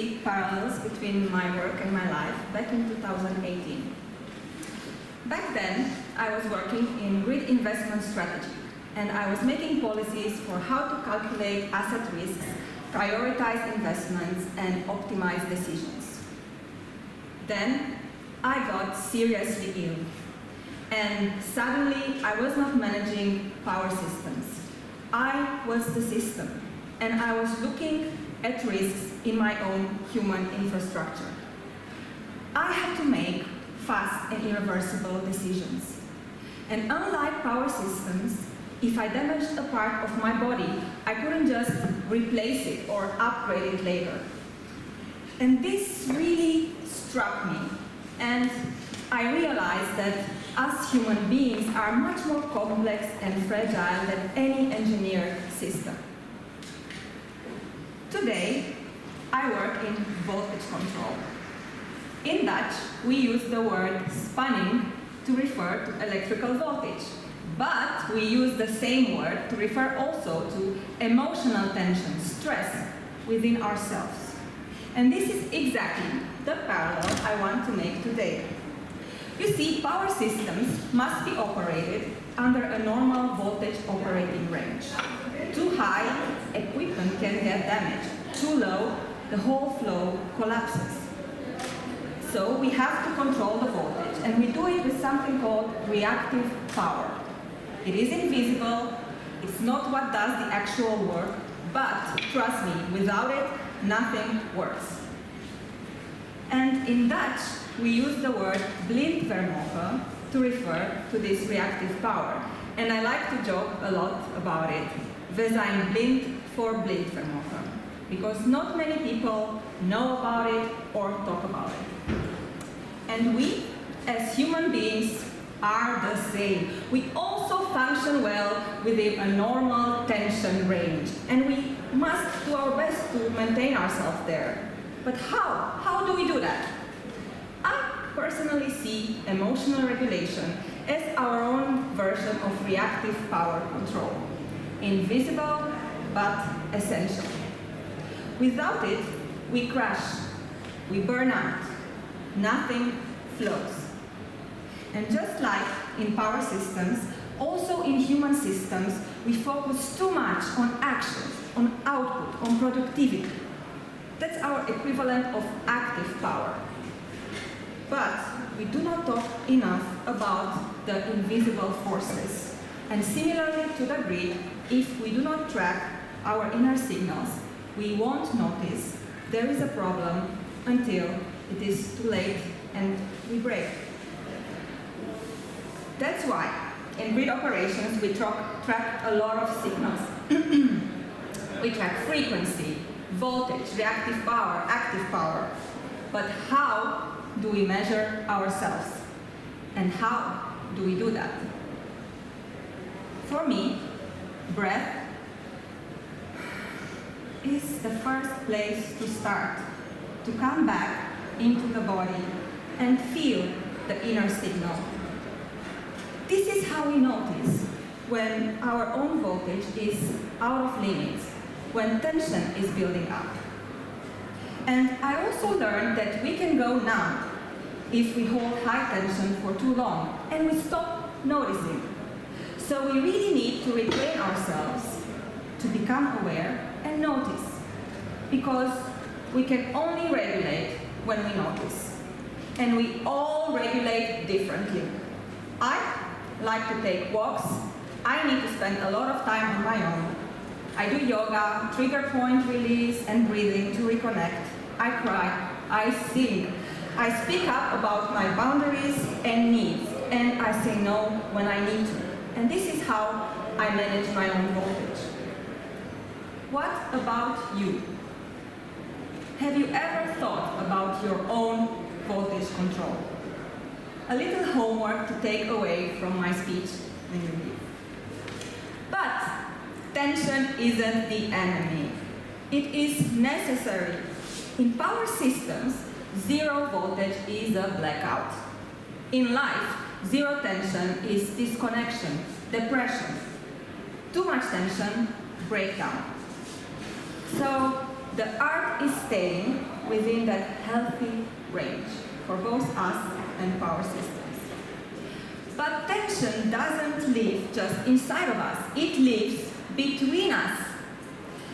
see parallels between my work and my life back in 2018. Back then, I was working in grid investment strategy, and I was making policies for how to calculate asset risks, prioritize investments, and optimize decisions. Then, I got seriously ill, and suddenly I was not managing power systems. I was the system, and I was looking at risks in my own human infrastructure. I had to make fast and irreversible decisions. And unlike power systems, if I damaged a part of my body, I couldn't just replace it or upgrade it later. And this really struck me, and I realized that us human beings are much more complex and fragile than any engineered system. Today, I work in voltage control. In Dutch, we use the word spanning to refer to electrical voltage, but we use the same word to refer also to emotional tension, stress within ourselves. And this is exactly the parallel I want to make today. You see, power systems must be operated under a normal voltage operating range. Too high, equipment can get damaged. Too low, the whole flow collapses. So we have to control the voltage, and we do it with something called reactive power. It is invisible, it's not what does the actual work, but trust me, without it, nothing works. And in Dutch, we use the word blindvermogen to refer to this reactive power. And I like to joke a lot about it. We zijn blind voor blindvermogen. Because not many people know about it or talk about it. And we, as human beings, are the same. We also function well within a normal tension range. And we must do our best to maintain ourselves there. But how? How do we do that? I personally see emotional regulation as our own version of reactive power control. Invisible, but essential. Without it, we crash, we burn out, nothing flows. And just like in power systems, also in human systems, we focus too much on action, on output, on productivity. That's our equivalent of active power. But we do not talk enough about the invisible forces. And similarly to the grid, if we do not track our inner signals, we won't notice there is a problem until it is too late and we break. That's why in grid operations we track a lot of signals. We track frequency, voltage, reactive power, active power. But how do we measure ourselves? And how do we do that? For me, breath is the first place to start, to come back into the body and feel the inner signal. This is how we notice when our own voltage is out of limits, when tension is building up. And I also learned that we can go numb if we hold high tension for too long and we stop noticing. So we really need to retrain ourselves to become aware and notice, because we can only regulate when we notice. And we all regulate differently. I like to take walks. I need to spend a lot of time on my own. I do yoga, trigger point release, and breathing to reconnect. I cry, I sing, I speak up about my boundaries and needs, and I say no when I need to. And this is how I manage my own voltage. What about you? Have you ever thought about your own voltage control? A little homework to take away from my speech when you leave. But tension isn't the enemy. It is necessary. In power systems, zero voltage is a blackout. In life, zero tension is disconnection, depression. Too much tension, breakdown. So the art is staying within that healthy range for both us and power systems. But tension doesn't live just inside of us, it lives between us.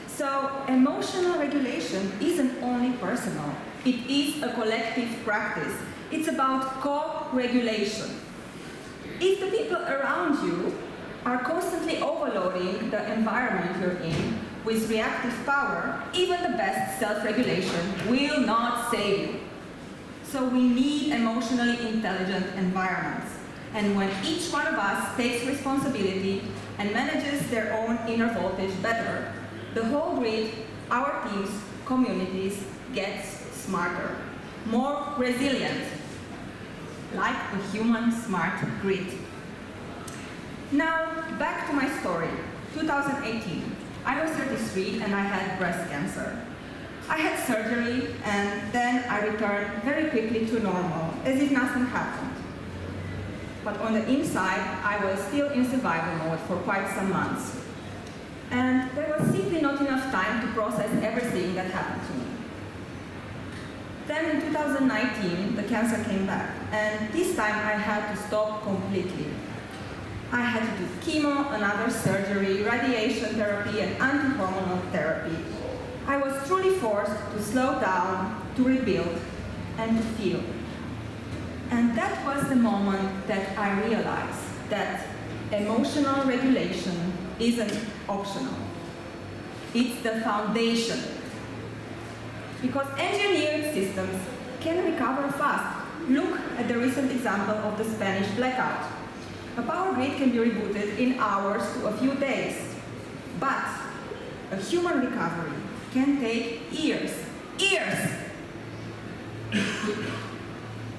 So emotional regulation isn't only personal, it is a collective practice. It's about co-regulation. If the people around you are constantly overloading the environment you're in with reactive power, even the best self-regulation will not save you. So we need emotionally intelligent environments. And when each one of us takes responsibility and manages their own inner voltage better, the whole grid, our teams, communities, gets smarter, more resilient, like a human smart grid. Now, back to my story. 2018. I was 33 and I had breast cancer. I had surgery and then I returned very quickly to normal, as if nothing happened. But on the inside, I was still in survival mode for quite some months. And there was simply not enough time to process everything that happened to me. Then in 2019, the cancer came back, and this time I had to stop completely. I had to do chemo, another surgery, radiation therapy, and anti-hormonal therapy. I was truly forced to slow down, to rebuild, and to feel. And that was the moment that I realized that emotional regulation isn't optional. It's the foundation. Because engineered systems can recover fast. Look at the recent example of the Spanish blackout. A power grid can be rebooted in hours to a few days. But a human recovery can take years. Years!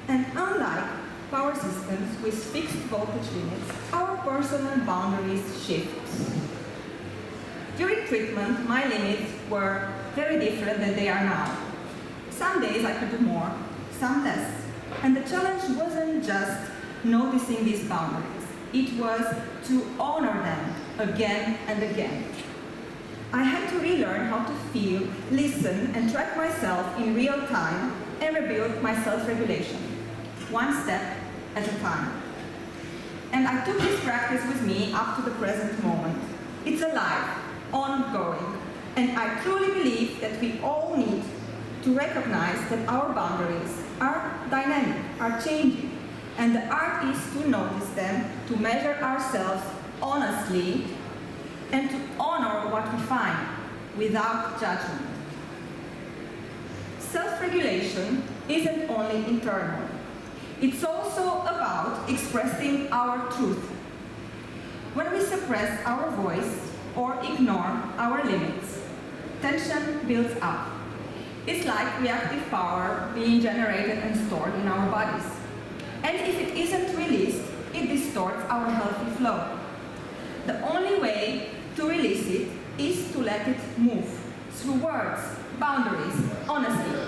And unlike power systems with fixed voltage limits, our personal boundaries shift. During treatment, my limits were very different than they are now. Some days I could do more, some less. And the challenge wasn't just noticing these boundaries, it was to honor them again and again. I had to relearn how to feel, listen, and track myself in real time and rebuild my self-regulation, one step at a time. And I took this practice with me up to the present moment. It's alive, ongoing, and I truly believe that we all need to recognize that our boundaries are dynamic, are changing, and the art is to notice them, to measure ourselves honestly, and to honor what we find without judgment. Self-regulation isn't only internal. It's also about expressing our truth. When we suppress our voice or ignore our limits, tension builds up. It's like reactive power being generated and stored in our bodies. And if it isn't released, it distorts our healthy flow. The only way to release it is to let it move through words, boundaries, honesty.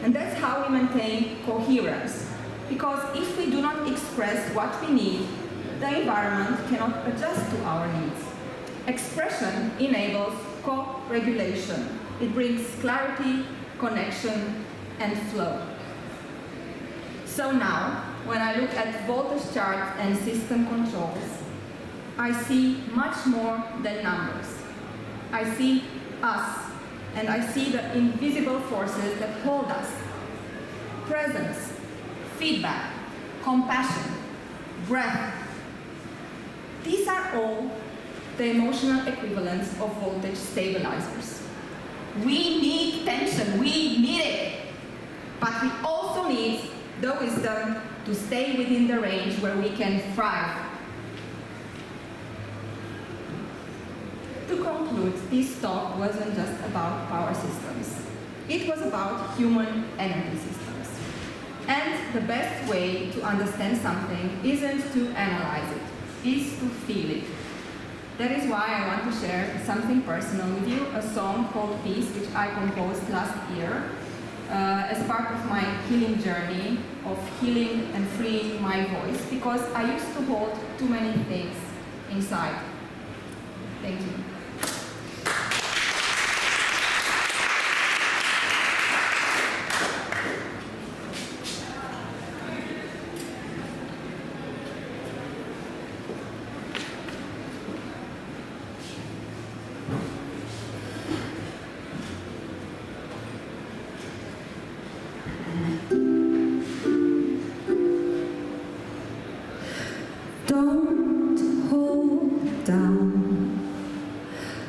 And that's how we maintain coherence. Because if we do not express what we need, the environment cannot adjust to our needs. Expression enables co-regulation. It brings clarity, connection, and flow. So now, when I look at voltage charts and system controls, I see much more than numbers. I see us, and I see the invisible forces that hold us. Presence, feedback, compassion, breath. These are all the emotional equivalents of voltage stabilizers. We need tension, we need it. But we also need the wisdom to stay within the range where we can thrive. To conclude, this talk wasn't just about power systems. It was about human energy systems. And the best way to understand something isn't to analyze it, is to feel it. That is why I want to share something personal with you, a song called Peace, which I composed last year as part of my healing journey of healing and freeing my voice, because I used to hold too many things inside. Thank you.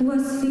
was